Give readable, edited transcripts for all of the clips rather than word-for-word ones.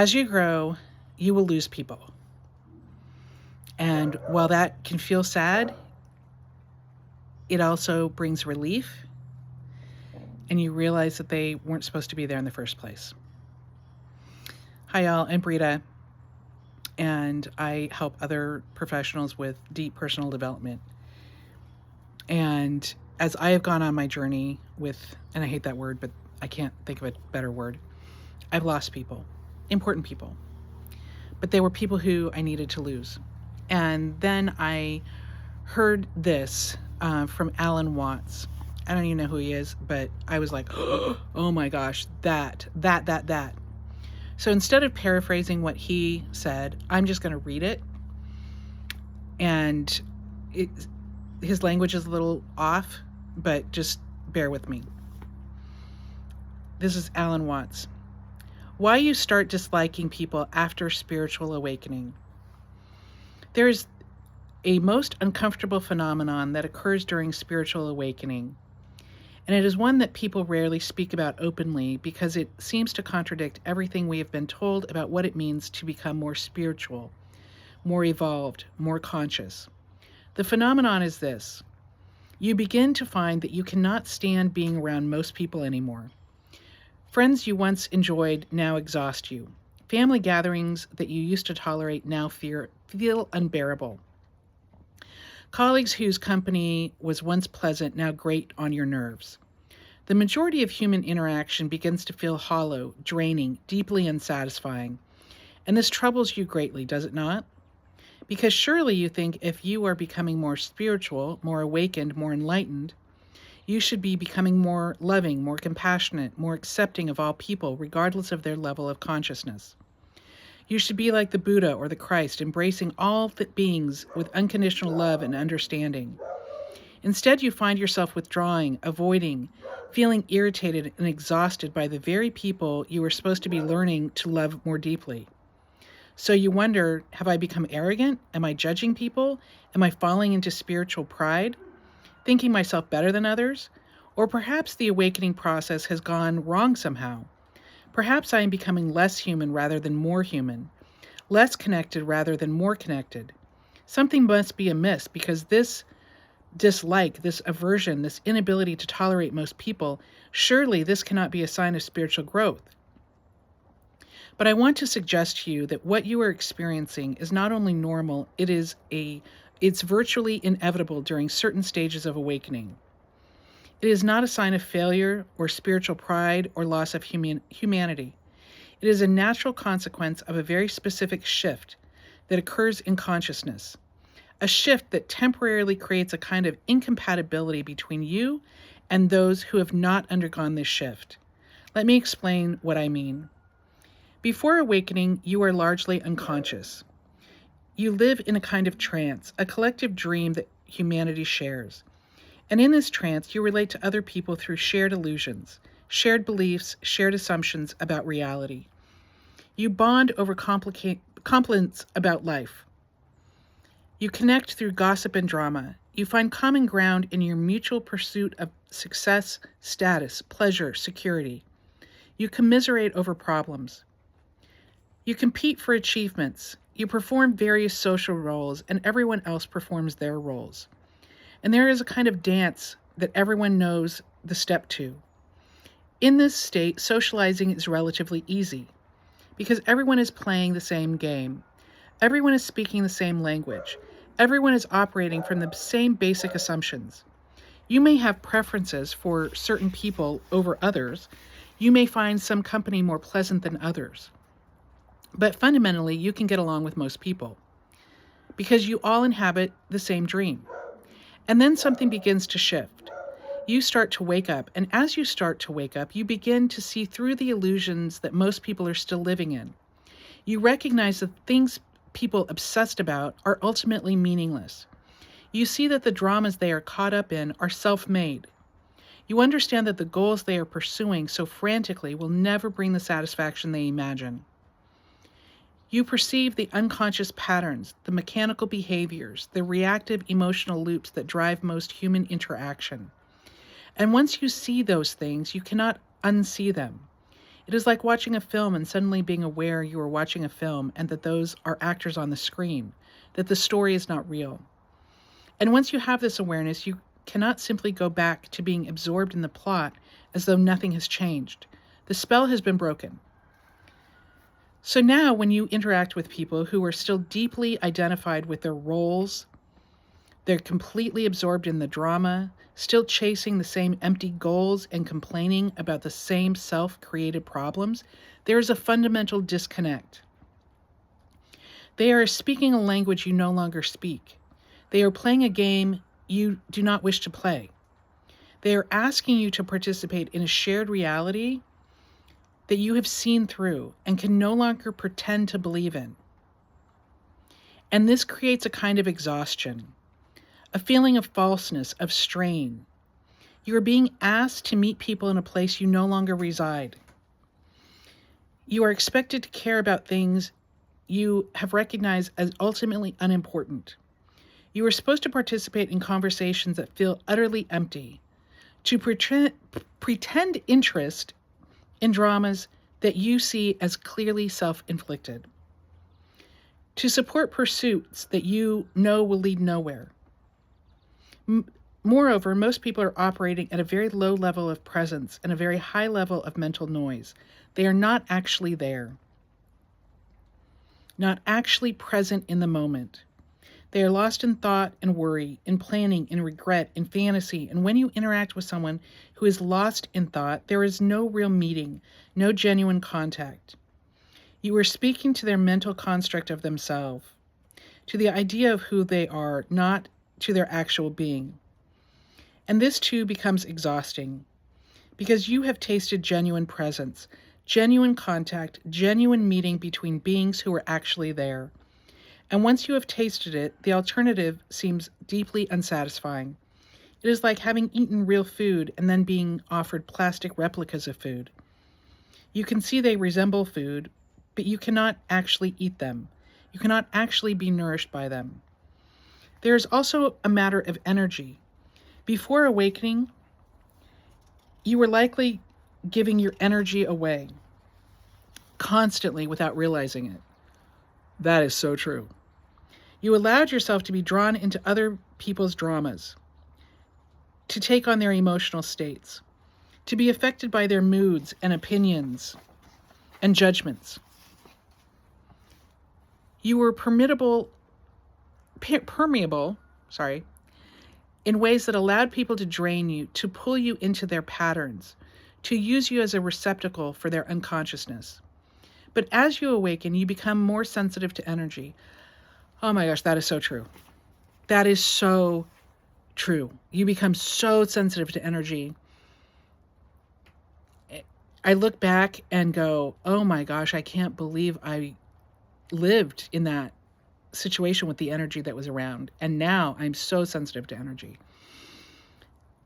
As you grow, you will lose people. And while that can feel sad, it also brings relief, and you realize that they weren't supposed to be there in the first place. Hi, y'all. I'm Brita, and I help other professionals with deep personal development. And as I have gone on my journey with, and I hate that word, but I can't think of a better word, I've lost people, important people. But they were people who I needed to lose. And then I heard this from Alan Watts. I don't even know who he is, but I was like, oh my gosh, that. So instead of paraphrasing what he said, I'm just going to read it. And his language is a little off, but just bear with me. This is Alan Watts. Why you start disliking people after spiritual awakening. There is a most uncomfortable phenomenon that occurs during spiritual awakening, and it is one that people rarely speak about openly because it seems to contradict everything we have been told about what it means to become more spiritual, more evolved, more conscious. The phenomenon is this. You begin to find that you cannot stand being around most people anymore. Friends you once enjoyed now exhaust you. Family gatherings that you used to tolerate now feel unbearable. Colleagues whose company was once pleasant now grate on your nerves. The majority of human interaction begins to feel hollow, draining, deeply unsatisfying. And this troubles you greatly, does it not? Because surely you think if you are becoming more spiritual, more awakened, more enlightened, you should be becoming more loving, more compassionate, more accepting of all people, regardless of their level of consciousness. You should be like the Buddha or the Christ, embracing all beings with unconditional love and understanding. Instead, you find yourself withdrawing, avoiding, feeling irritated and exhausted by the very people you were supposed to be learning to love more deeply. So you wonder, have I become arrogant? Am I judging people? Am I falling into spiritual pride? Thinking myself better than others? Or perhaps the awakening process has gone wrong somehow. Perhaps I am becoming less human rather than more human, less connected rather than more connected. Something must be amiss because this dislike, this aversion, this inability to tolerate most people, surely this cannot be a sign of spiritual growth. But I want to suggest to you that what you are experiencing is not only normal, it's virtually inevitable during certain stages of awakening. It is not a sign of failure or spiritual pride or loss of humanity. It is a natural consequence of a very specific shift that occurs in consciousness, a shift that temporarily creates a kind of incompatibility between you and those who have not undergone this shift. Let me explain what I mean. Before awakening, you are largely unconscious. You live in a kind of trance, a collective dream that humanity shares. And in this trance, you relate to other people through shared illusions, shared beliefs, shared assumptions about reality. You bond over compliments about life. You connect through gossip and drama. You find common ground in your mutual pursuit of success, status, pleasure, security. You commiserate over problems. You compete for achievements. You perform various social roles, and everyone else performs their roles. And there is a kind of dance that everyone knows the step to. In this state, socializing is relatively easy because everyone is playing the same game. Everyone is speaking the same language. Everyone is operating from the same basic assumptions. You may have preferences for certain people over others. You may find some company more pleasant than others. But fundamentally, you can get along with most people because you all inhabit the same dream. And then something begins to shift. You start to wake up, and as you start to wake up, you begin to see through the illusions that most people are still living in. You recognize that things people obsessed about are ultimately meaningless. You see that the dramas they are caught up in are self-made. You understand that the goals they are pursuing so frantically will never bring the satisfaction they imagine. You perceive the unconscious patterns, the mechanical behaviors, the reactive emotional loops that drive most human interaction. And once you see those things, you cannot unsee them. It is like watching a film and suddenly being aware you are watching a film and that those are actors on the screen, that the story is not real. And once you have this awareness, you cannot simply go back to being absorbed in the plot as though nothing has changed. The spell has been broken. So now when you interact with people who are still deeply identified with their roles, they're completely absorbed in the drama, still chasing the same empty goals and complaining about the same self-created problems, there is a fundamental disconnect. They are speaking a language you no longer speak. They are playing a game you do not wish to play. They are asking you to participate in a shared reality that you have seen through and can no longer pretend to believe in. And this creates a kind of exhaustion, a feeling of falseness, of strain. You are being asked to meet people in a place you no longer reside. You are expected to care about things you have recognized as ultimately unimportant. You are supposed to participate in conversations that feel utterly empty, to pretend interest in dramas that you see as clearly self-inflicted, to support pursuits that you know will lead nowhere. Moreover, most people are operating at a very low level of presence and a very high level of mental noise. They are not actually there, not actually present in the moment. They are lost in thought and worry, in planning, in regret, in fantasy. And when you interact with someone who is lost in thought, there is no real meeting, no genuine contact. You are speaking to their mental construct of themselves, to the idea of who they are, not to their actual being. And this too becomes exhausting because you have tasted genuine presence, genuine contact, genuine meeting between beings who are actually there. And once you have tasted it, the alternative seems deeply unsatisfying. It is like having eaten real food and then being offered plastic replicas of food. You can see they resemble food, but you cannot actually eat them. You cannot actually be nourished by them. There is also a matter of energy. Before awakening, you were likely giving your energy away constantly without realizing it. That is so true. You allowed yourself to be drawn into other people's dramas, to take on their emotional states, to be affected by their moods and opinions and judgments. You were permeable, in ways that allowed people to drain you, to pull you into their patterns, to use you as a receptacle for their unconsciousness. But as you awaken, you become more sensitive to energy. Oh my gosh, that is so true. That is so true. You become so sensitive to energy. I look back and go, oh my gosh, I can't believe I lived in that situation with the energy that was around. And now I'm so sensitive to energy.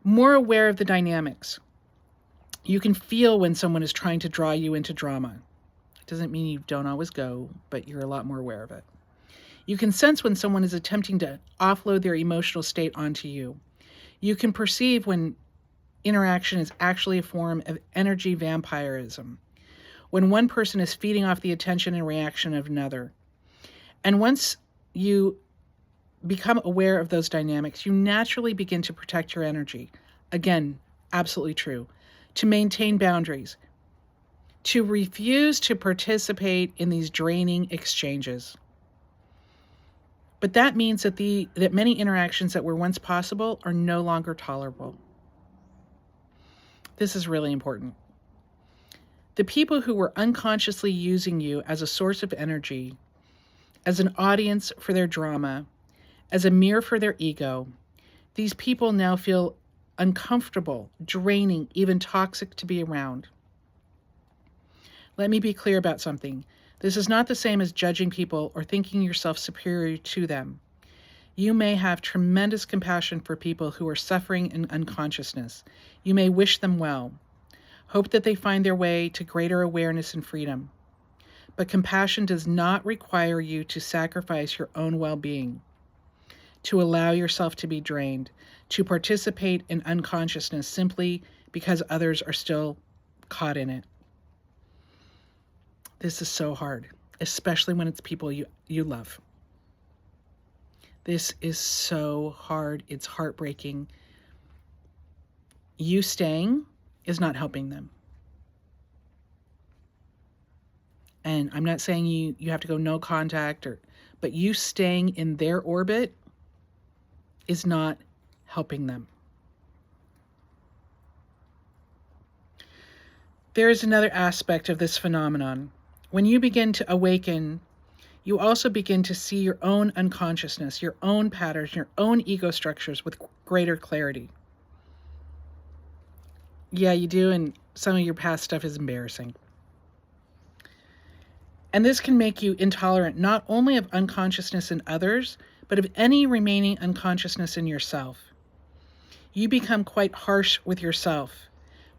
More aware of the dynamics. You can feel when someone is trying to draw you into drama. It doesn't mean you don't always go, but you're a lot more aware of it. You can sense when someone is attempting to offload their emotional state onto you. You can perceive when interaction is actually a form of energy vampirism, when one person is feeding off the attention and reaction of another. And once you become aware of those dynamics, you naturally begin to protect your energy. Again, absolutely true. To maintain boundaries, to refuse to participate in these draining exchanges. But that means that many interactions that were once possible are no longer tolerable. This is really important. The people who were unconsciously using you as a source of energy, as an audience for their drama, as a mirror for their ego, these people now feel uncomfortable, draining, even toxic to be around. Let me be clear about something. This is not the same as judging people or thinking yourself superior to them. You may have tremendous compassion for people who are suffering in unconsciousness. You may wish them well. Hope that they find their way to greater awareness and freedom. But compassion does not require you to sacrifice your own well-being, to allow yourself to be drained, to participate in unconsciousness simply because others are still caught in it. This is so hard, especially when it's people you love. This is so hard. It's heartbreaking. You staying is not helping them. And I'm not saying you have to go no contact, but you staying in their orbit is not helping them. There is another aspect of this phenomenon. When you begin to awaken, you also begin to see your own unconsciousness, your own patterns, your own ego structures with greater clarity. Yeah, you do, and some of your past stuff is embarrassing. And this can make you intolerant not only of unconsciousness in others, but of any remaining unconsciousness in yourself. You become quite harsh with yourself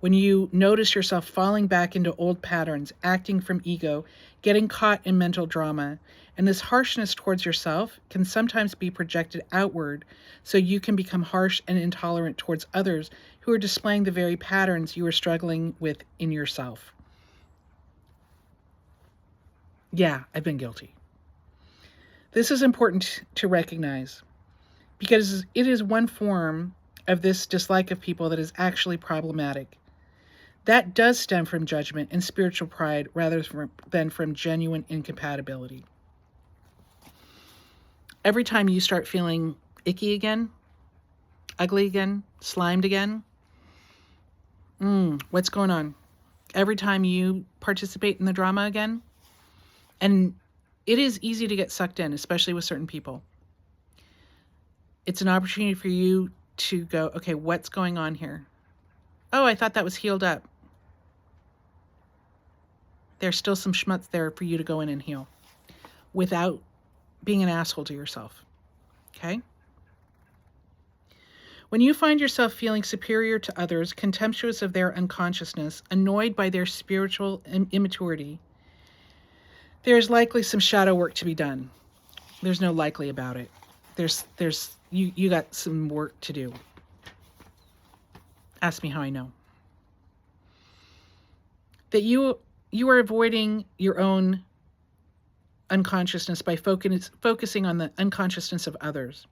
when you notice yourself falling back into old patterns, acting from ego, getting caught in mental drama. And this harshness towards yourself can sometimes be projected outward, so you can become harsh and intolerant towards others who are displaying the very patterns you are struggling with in yourself. Yeah, I've been guilty. This is important to recognize because it is one form of this dislike of people that is actually problematic. That does stem from judgment and spiritual pride rather than from genuine incompatibility. Every time you start feeling icky again, ugly again, slimed again, what's going on? Every time you participate in the drama again, and it is easy to get sucked in, especially with certain people. It's an opportunity for you to go, okay, what's going on here? Oh, I thought that was healed up. There's still some schmutz there for you to go in and heal without being an asshole to yourself. Okay? When you find yourself feeling superior to others, contemptuous of their unconsciousness, annoyed by their spiritual immaturity, there's likely some shadow work to be done. There's no likely about it. You got some work to do. Ask me how I know. That you are avoiding your own unconsciousness by focusing on the unconsciousness of others.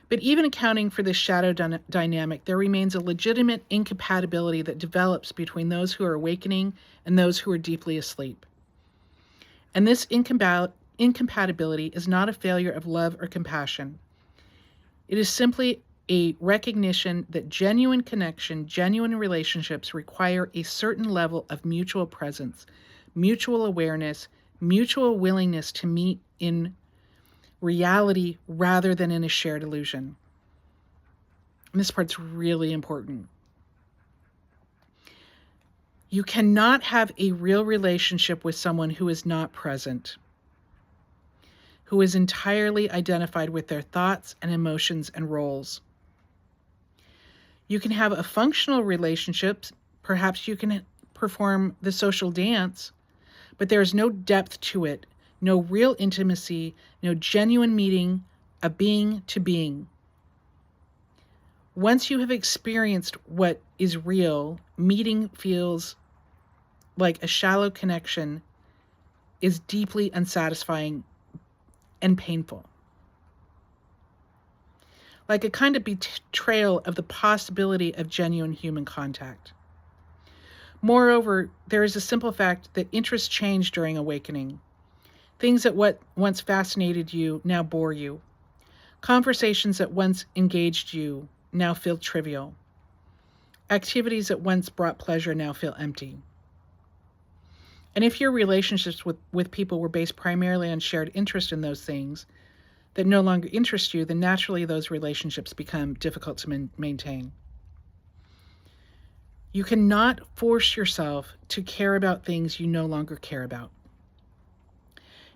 But even accounting for this shadow dynamic, there remains a legitimate incompatibility that develops between those who are awakening and those who are deeply asleep. And this incompatibility is not a failure of love or compassion. It is simply a recognition that genuine connection, genuine relationships require a certain level of mutual presence, mutual awareness, mutual willingness to meet in reality rather than in a shared illusion. And this part's really important. You cannot have a real relationship with someone who is not present, who is entirely identified with their thoughts and emotions and roles. You can have a functional relationship, perhaps you can perform the social dance, but there is no depth to it, no real intimacy, no genuine meeting of being to being. Once you have experienced what is real, meeting feels like a shallow connection is deeply unsatisfying and painful. Like a kind of betrayal of the possibility of genuine human contact. Moreover, there is a simple fact that interests change during awakening. Things that once fascinated you now bore you. Conversations that once engaged you now feel trivial. Activities that once brought pleasure now feel empty. And if your relationships with people were based primarily on shared interest in those things that no longer interest you, then naturally those relationships become difficult to maintain. You cannot force yourself to care about things you no longer care about.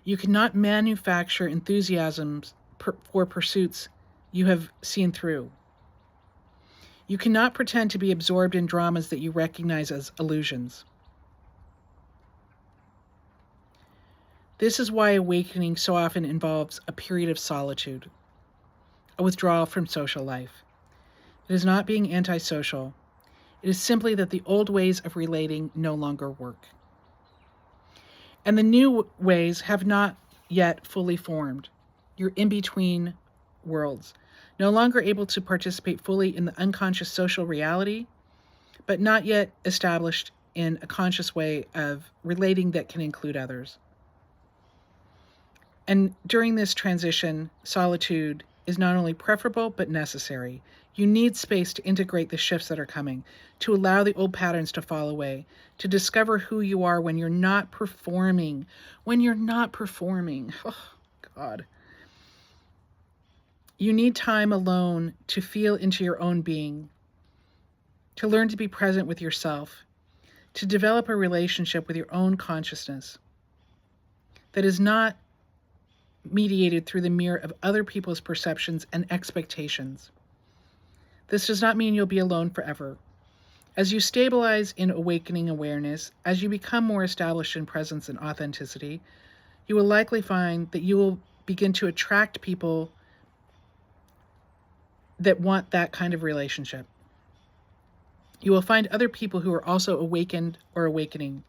You cannot manufacture enthusiasms for pursuits you have seen through. You cannot pretend to be absorbed in dramas that you recognize as illusions. This is why awakening so often involves a period of solitude, a withdrawal from social life. It is not being antisocial. It is simply that the old ways of relating no longer work. And the new ways have not yet fully formed. You're in between worlds, no longer able to participate fully in the unconscious social reality, but not yet established in a conscious way of relating that can include others. And during this transition, solitude is not only preferable, but necessary. You need space to integrate the shifts that are coming, to allow the old patterns to fall away, to discover who you are when you're not performing. When you're not performing. Oh, God. You need time alone to feel into your own being, to learn to be present with yourself, to develop a relationship with your own consciousness that is not mediated through the mirror of other people's perceptions and expectations. This does not mean you'll be alone forever. As you stabilize in awakening awareness, as you become more established in presence and authenticity, you will likely find that you will begin to attract people that want that kind of relationship. You will find other people who are also awakened or awakening,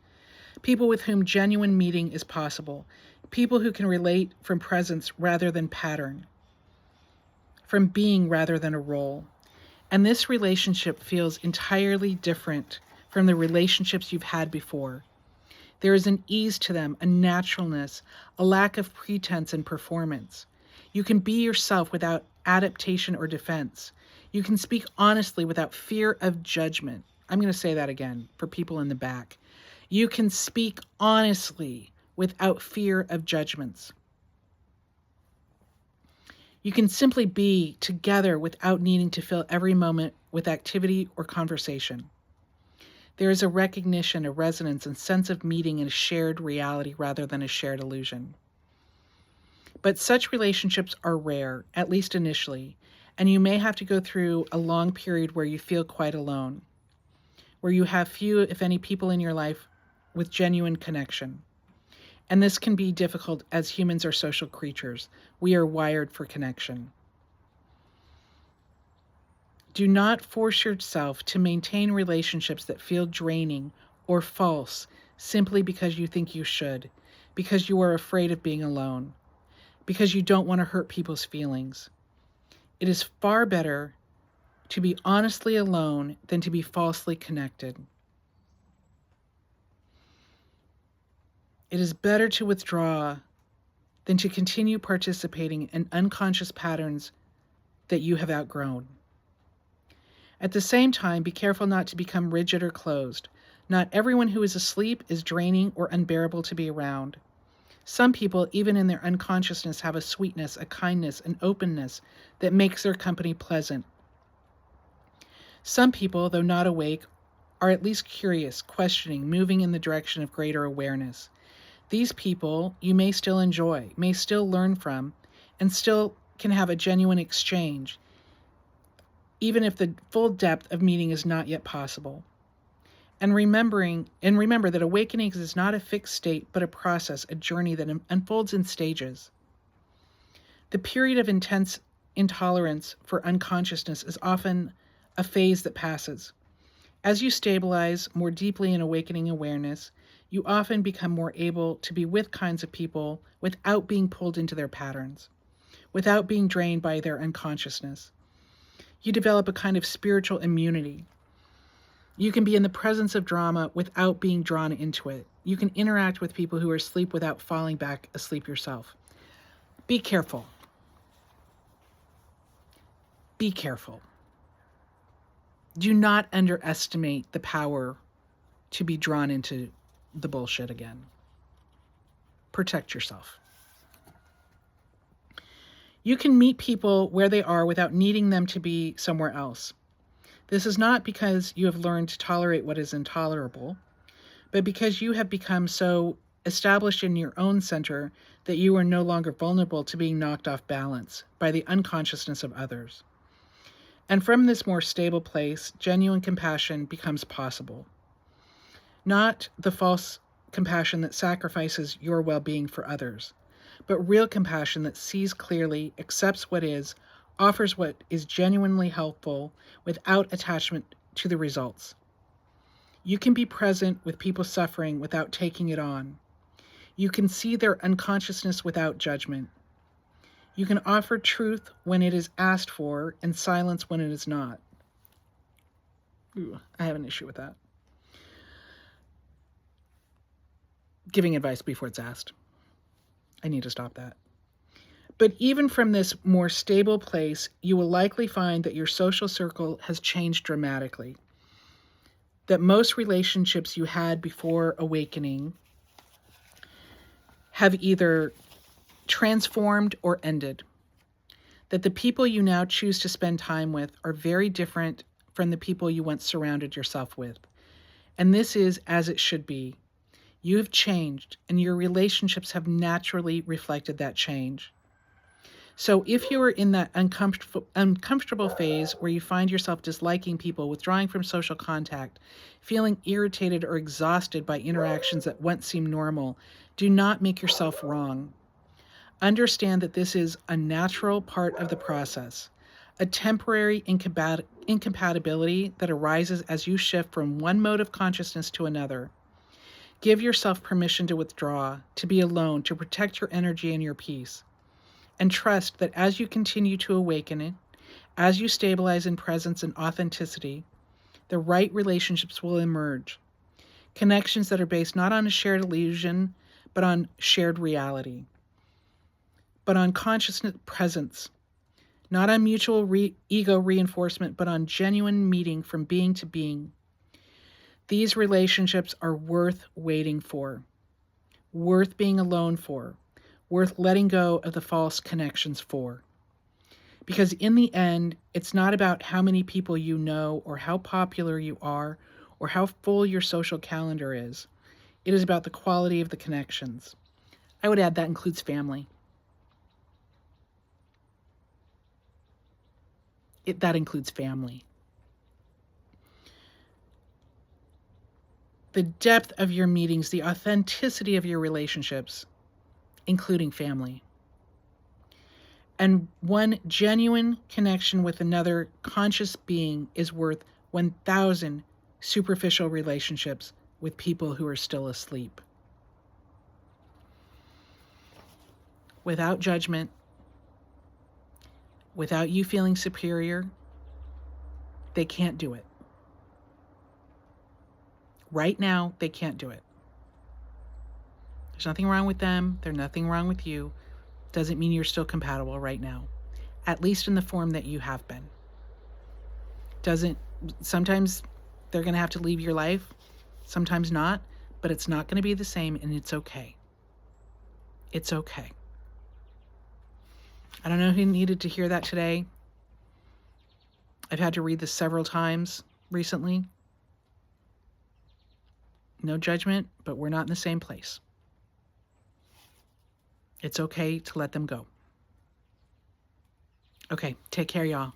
people with whom genuine meeting is possible, people who can relate from presence rather than pattern, from being rather than a role. And this relationship feels entirely different from the relationships you've had before. There is an ease to them, a naturalness, a lack of pretense and performance. You can be yourself without adaptation or defense. You can speak honestly without fear of judgment. I'm going to say that again for people in the back. You can speak honestly without fear of judgments. You can simply be together without needing to fill every moment with activity or conversation. There is a recognition, a resonance, and sense of meeting in a shared reality rather than a shared illusion. But such relationships are rare, at least initially, and you may have to go through a long period where you feel quite alone, where you have few, if any, people in your life with genuine connection. And this can be difficult as humans are social creatures. We are wired for connection. Do not force yourself to maintain relationships that feel draining or false simply because you think you should, because you are afraid of being alone, because you don't want to hurt people's feelings. It is far better to be honestly alone than to be falsely connected. It is better to withdraw than to continue participating in unconscious patterns that you have outgrown. At the same time, be careful not to become rigid or closed. Not everyone who is asleep is draining or unbearable to be around. Some people, even in their unconsciousness, have a sweetness, a kindness, an openness that makes their company pleasant. Some people, though not awake, are at least curious, questioning, moving in the direction of greater awareness. These people you may still enjoy, may still learn from, and still can have a genuine exchange, even if the full depth of meaning is not yet possible. And remember that awakening is not a fixed state, but a process, a journey that unfolds in stages. The period of intense intolerance for unconsciousness is often a phase that passes. As you stabilize more deeply in awakening awareness, you often become more able to be with kinds of people without being pulled into their patterns, without being drained by their unconsciousness. You develop a kind of spiritual immunity. You can be in the presence of drama without being drawn into it. You can interact with people who are asleep without falling back asleep yourself. Be careful. Be careful. Do not underestimate the power to be drawn into the bullshit again. Protect yourself. You can meet people where they are without needing them to be somewhere else. This is not because you have learned to tolerate what is intolerable, but because you have become so established in your own center that you are no longer vulnerable to being knocked off balance by the unconsciousness of others. And from this more stable place, genuine compassion becomes possible. Not the false compassion that sacrifices your well-being for others, but real compassion that sees clearly, accepts what is, offers what is genuinely helpful without attachment to the results. You can be present with people suffering without taking it on. You can see their unconsciousness without judgment. You can offer truth when it is asked for and silence when it is not. Ooh, I have an issue with that. Giving advice before it's asked. I need to stop that. But even from this more stable place, you will likely find that your social circle has changed dramatically. That most relationships you had before awakening have either transformed or ended. That the people you now choose to spend time with are very different from the people you once surrounded yourself with. And this is as it should be. You have changed, and your relationships have naturally reflected that change. So if you are in that uncomfortable phase where you find yourself disliking people, withdrawing from social contact, feeling irritated or exhausted by interactions that once seemed normal, do not make yourself wrong. Understand that this is a natural part of the process, a temporary incompatibility that arises as you shift from one mode of consciousness to another. Give yourself permission to withdraw, to be alone, to protect your energy and your peace. And trust that as you continue to awaken it, as you stabilize in presence and authenticity, the right relationships will emerge. Connections that are based not on a shared illusion, but on shared reality. But on consciousness presence. Not on mutual ego reinforcement, but on genuine meeting from being to being. These relationships are worth waiting for, worth being alone for, worth letting go of the false connections for. Because in the end, it's not about how many people you know or how popular you are or how full your social calendar is. It is about the quality of the connections. I would add that includes family. That includes family. The depth of your meetings, the authenticity of your relationships, including family. And one genuine connection with another conscious being is worth 1,000 superficial relationships with people who are still asleep. Without judgment, without you feeling superior, they can't do it. Right now, they can't do it. There's nothing wrong with them. There's nothing wrong with you. Doesn't mean you're still compatible right now, at least in the form that you have been. Sometimes they're going to have to leave your life, sometimes not, but it's not going to be the same, and it's okay. It's okay. I don't know who needed to hear that today. I've had to read this several times recently. No judgment, but we're not in the same place. It's okay to let them go. Okay, take care, y'all.